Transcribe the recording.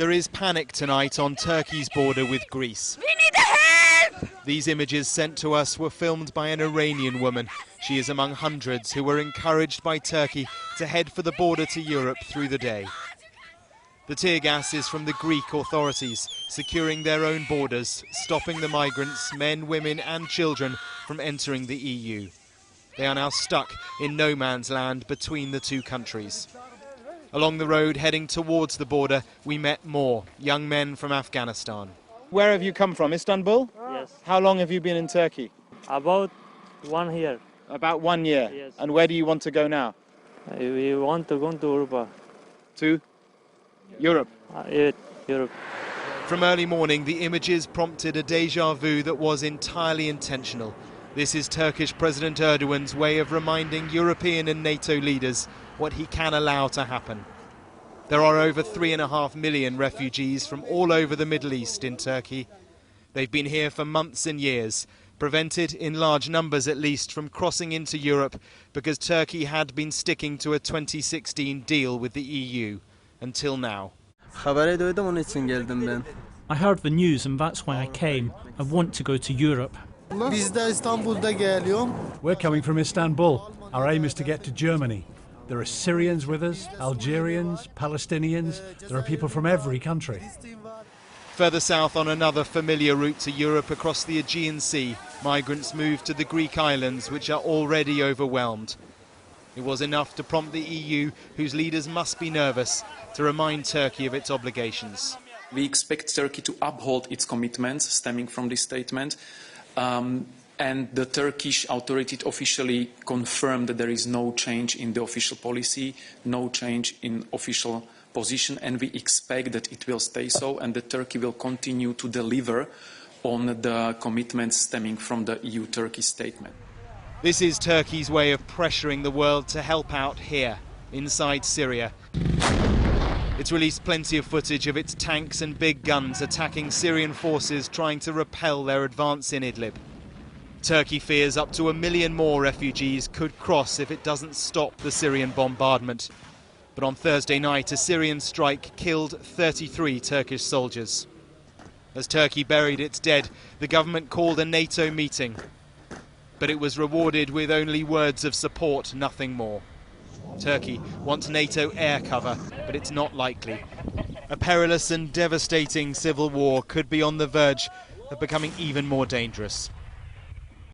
There is panic tonight on Turkey's border with Greece. We need help! These images sent to us were filmed by an Iranian woman. She is among hundreds who were encouraged by Turkey to head for the border to Europe through the day. The tear gas is from the Greek authorities, securing their own borders, stopping the migrants, men, women and children, from entering the EU. They are now stuck in no man's land between the two countries. Along the road heading towards the border, we met more young men from Afghanistan. Where have you come from? Istanbul? Yes. How long have you been in Turkey? About 1 year. About 1 year? Yes. And where do you want to go now? We want to go to Europa. To Europe? Europe. From early morning, the images prompted a déjà vu that was entirely intentional. This is Turkish President Erdogan's way of reminding European and NATO leaders what he can allow to happen. There are over 3.5 million refugees from all over the Middle East in Turkey. They've been here for months and years, prevented in large numbers at least from crossing into Europe because Turkey had been sticking to a 2016 deal with the EU until now. I heard the news and that's why I came. I want to go to Europe. We're coming from Istanbul. Our aim is to get to Germany. There are Syrians with us, Algerians, Palestinians. There are people from every country. Further south on another familiar route to Europe across the Aegean Sea, migrants move to the Greek islands, which are already overwhelmed. It was enough to prompt the EU, whose leaders must be nervous, to remind Turkey of its obligations. We expect Turkey to uphold its commitments stemming from this statement. And the Turkish authorities officially confirmed that there is no change in the official policy, no change in official position, and we expect that it will stay so and that Turkey will continue to deliver on the commitments stemming from the EU-Turkey statement. This is Turkey's way of pressuring the world to help out here, inside Syria. It's released plenty of footage of its tanks and big guns attacking Syrian forces trying to repel their advance in Idlib. Turkey fears up to 1 million more refugees could cross if it doesn't stop the Syrian bombardment. But on Thursday night, a Syrian strike killed 33 Turkish soldiers. As Turkey buried its dead, the government called a NATO meeting. But it was rewarded with only words of support, nothing more. Turkey wants NATO air cover, but it's not likely. A perilous and devastating civil war could be on the verge of becoming even more dangerous.